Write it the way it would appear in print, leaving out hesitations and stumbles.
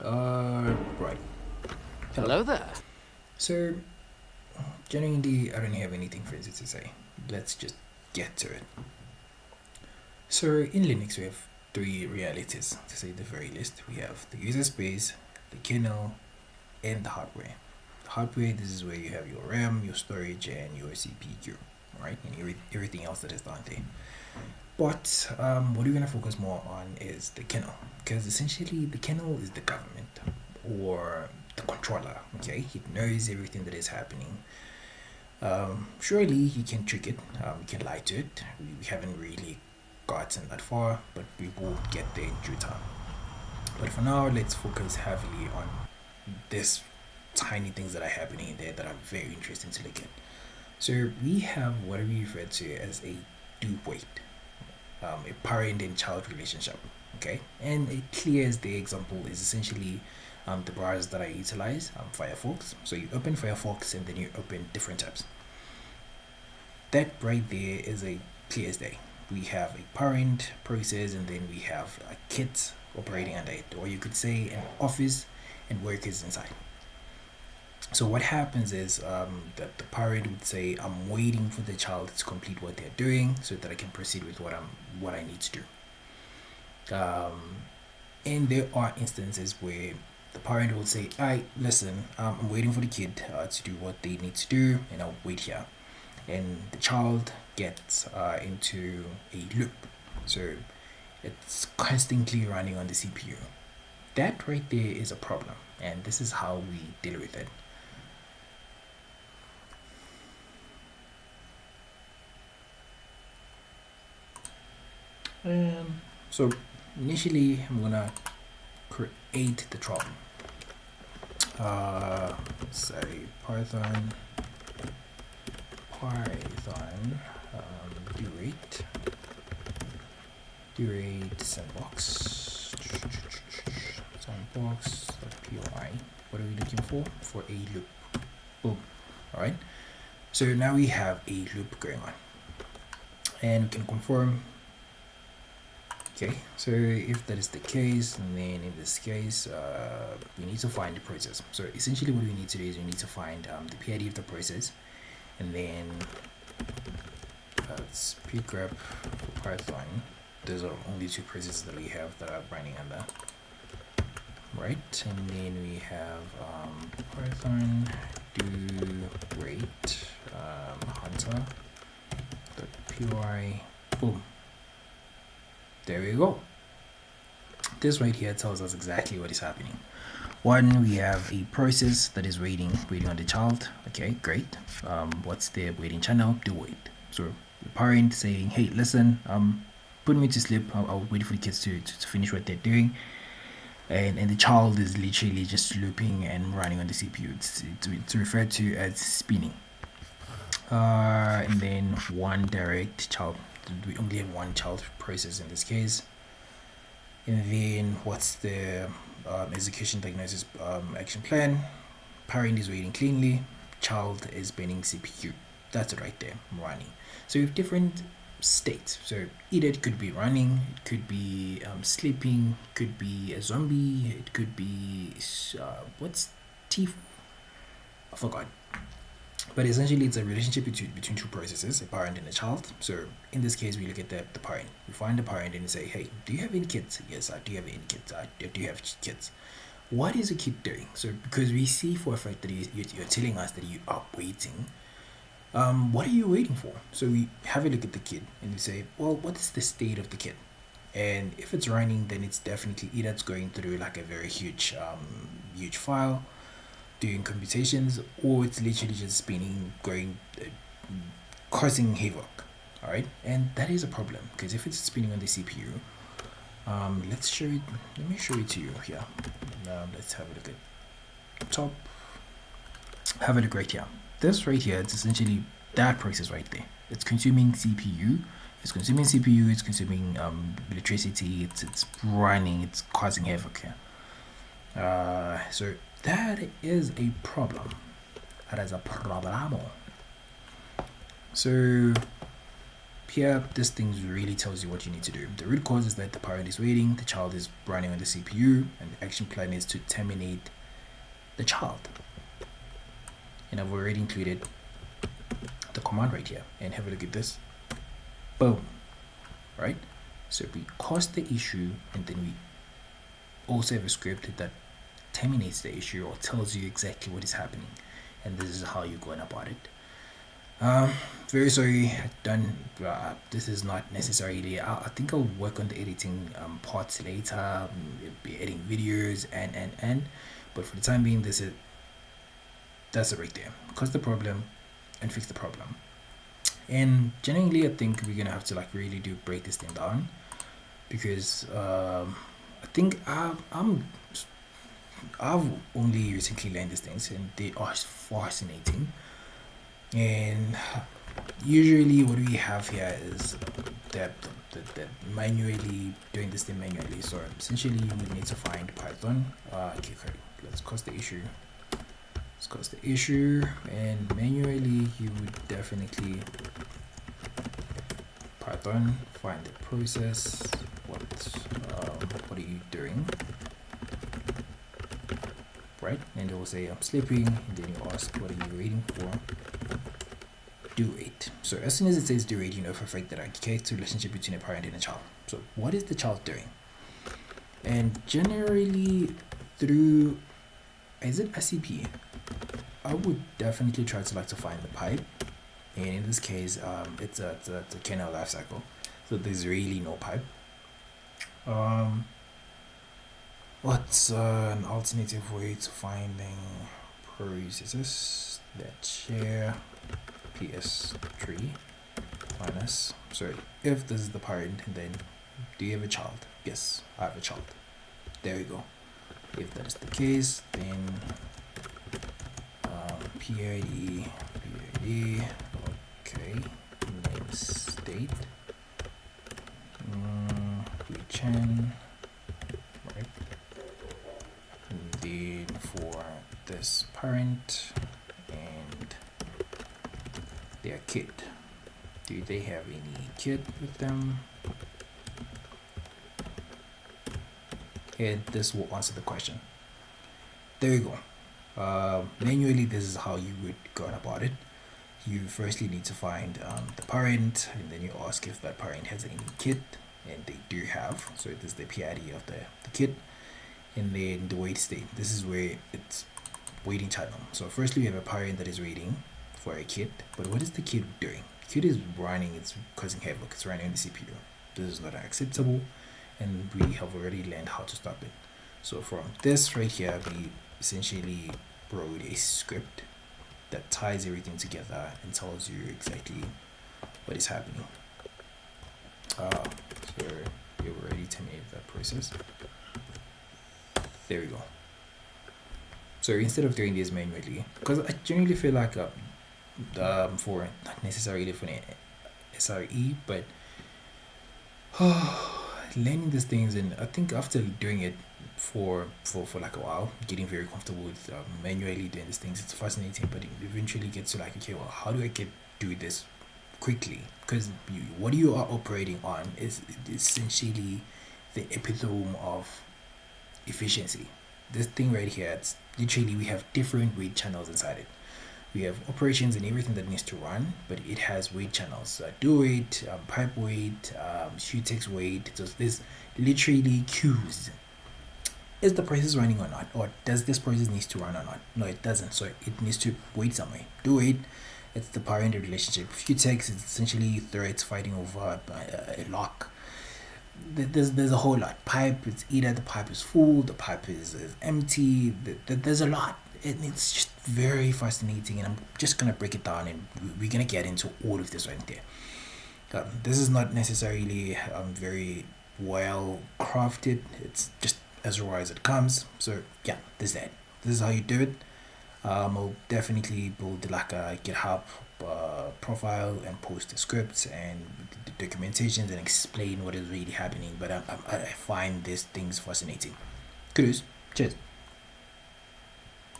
Right. Hello. Hello there. So, genuinely, I don't have anything fancy to say. Let's just get to it. So, in Linux, we have three realities, to say the very least. We have the user space, the kernel, and the hardware. The hardware, this is where you have your RAM, your storage, and your CPU, right? And everything else that is down there. But what we're going to focus more on is the kernel, because essentially the kernel is the government or the controller. Okay, it knows everything that is happening. Surely you can trick it, you can lie to it. We haven't really gotten that far, but we will get there in due time. But for now, let's focus heavily on this tiny things that are happening in there that are very interesting to look at. So we have what we refer to as a do wait, a parent and child relationship. Okay, and it clears the example is essentially the browsers that I utilize, Firefox. So you open Firefox and then you open different tabs. That right there is a clear as day. We have a parent process and then we have a kit operating under it, or you could say an office and workers inside. So what happens is that the parent would say, "I'm waiting for the child to complete what they're doing so that I can proceed with what I need to do." And there are instances where the parent will say, "I listen, I'm waiting for the kid to do what they need to do, and I'll wait here." And the child gets into a loop, so it's constantly running on the CPU. That right there is a problem, and this is how we deal with it. So initially, I'm gonna create the trouble. Say Python do rate sandbox.py. What are we looking for? For a loop. Boom. All right. So now we have a loop going on, and we can confirm. Okay, so if that is the case, and then in this case, we need to find the process. So essentially what we need to do is we need to find the PID of the process, and then let's pgrep for Python. Those are only two processes that we have that are running under, right? And then we have Python do rate hunter.py. Boom. There we go. This right here tells us exactly what is happening. One, we have a process that is waiting on the child. Okay, great. What's the waiting channel? Do wait. So the parent saying, "Hey, listen, put me to sleep. I'll wait for the kids to finish what they're doing." And the child is literally just looping and running on the CPU. It's referred to as spinning. And then one direct child. We only have one child process in this case. And then what's the execution diagnosis action plan? Parent is waiting cleanly. Child is burning CPU. That's it right there, running. So we have different states. So either it could be running, it could be sleeping, could be a zombie, it could be what's T? I forgot. But essentially, it's a relationship between two processes, a parent and a child. So in this case, we look at the parent. We find the parent and say, "Hey, do you have any kids?" "Yes, I do have any kids. I do have kids." What is a kid doing? So because we see for a fact that you're telling us that you are waiting, what are you waiting for? So we have a look at the kid and we say, "Well, what is the state of the kid?" And if it's running, then it's definitely either it's going through like a very huge file, doing computations, or it's literally just spinning, going, causing havoc. All right, and that is a problem because if it's spinning on the CPU, let's show it. Let me show it to you here. Let's have a look at top. Have a look right here. This right here, it's essentially that process right there. It's consuming CPU. It's consuming CPU. It's consuming electricity. It's running. It's causing havoc here. So that is a problem. That is a problemo. So here, this thing really tells you what you need to do. The root cause is that the parent is waiting, the child is running on the CPU, and the action plan is to terminate the child. And I've already included the command right here. And have a look at this. Boom. Right? So we cause the issue, and then we also have a script that terminates the issue or tells you exactly what is happening. And this is how you're going about it. Very sorry, this is not necessarily, I think I'll work on the editing parts later, be editing videos and but for the time being, that's it right there. Cause the problem and fix the problem. And genuinely, I think we're gonna have to like really break this thing down, because I think I've only recently learned these things, and they are fascinating. And usually what we have here is that manually doing this thing manually. So essentially you would need to find Python. Okay, let's cause the issue. Let's cause the issue, and manually you would definitely Python, find the process. What are you doing? Right, and it will say I'm sleeping, and then you ask what are you waiting for. Do it. So as soon as it says do it, you know for a fact that I create a relationship between a parent and a child. So what is the child doing? And generally through, is it SCP? I would definitely try to find the pipe, and in this case it's a kernel life cycle, so there's really no pipe. What's an alternative way to finding processes that share PS3 minus? So if this is the parent, then do you have a child? Yes, I have a child. There we go. If that is the case, then PID, okay, name state, return, right? And then for this parent and their kid, do they have any kid with them? And this will answer the question. There you go. Manually, this is how you would go about it. You firstly need to find the parent, and then you ask if that parent has any kid, and they do have. So this is the PID of the kid, and then the wait state. This is where it's waiting channel. So firstly, we have a parent that is waiting for a kid, but what is the kid doing? The kid is running, it's causing havoc, it's running on the CPU. This is not acceptable, and we have already learned how to stop it. So from this right here, we essentially wrote a script that ties everything together and tells you exactly what is happening. So we already terminated that process. There we go. So instead of doing this manually, because I generally feel like for not necessarily for an SRE, but learning these things, and I think after doing it for like a while, getting very comfortable with manually doing these things, it's fascinating. But it eventually gets to like, okay, well, how do I do this quickly? Because what you are operating on is essentially the epitome of efficiency. This thing right here, it's literally, we have different wait channels inside it. We have operations and everything that needs to run, but it has wait channels. Do wait, pipe wait, text wait. So there's literally queues. Is the process running or not? Or does this process need to run or not? No, it doesn't. So it needs to wait somewhere. Do wait. It's the parent relationship. Text is essentially threads fighting over a lock. There's a whole lot. Pipe, it's either the pipe is full, the pipe is empty. There's a lot. It's just very fascinating, and I'm just gonna break it down, and we're gonna get into all of this right there. This is not necessarily very well crafted. It's just as raw as it comes. So yeah, this is how you do it. I'll definitely build like a GitHub profile and post the scripts and the documentations and explain what is really happening. But I find these things fascinating. Kudos. Cheers.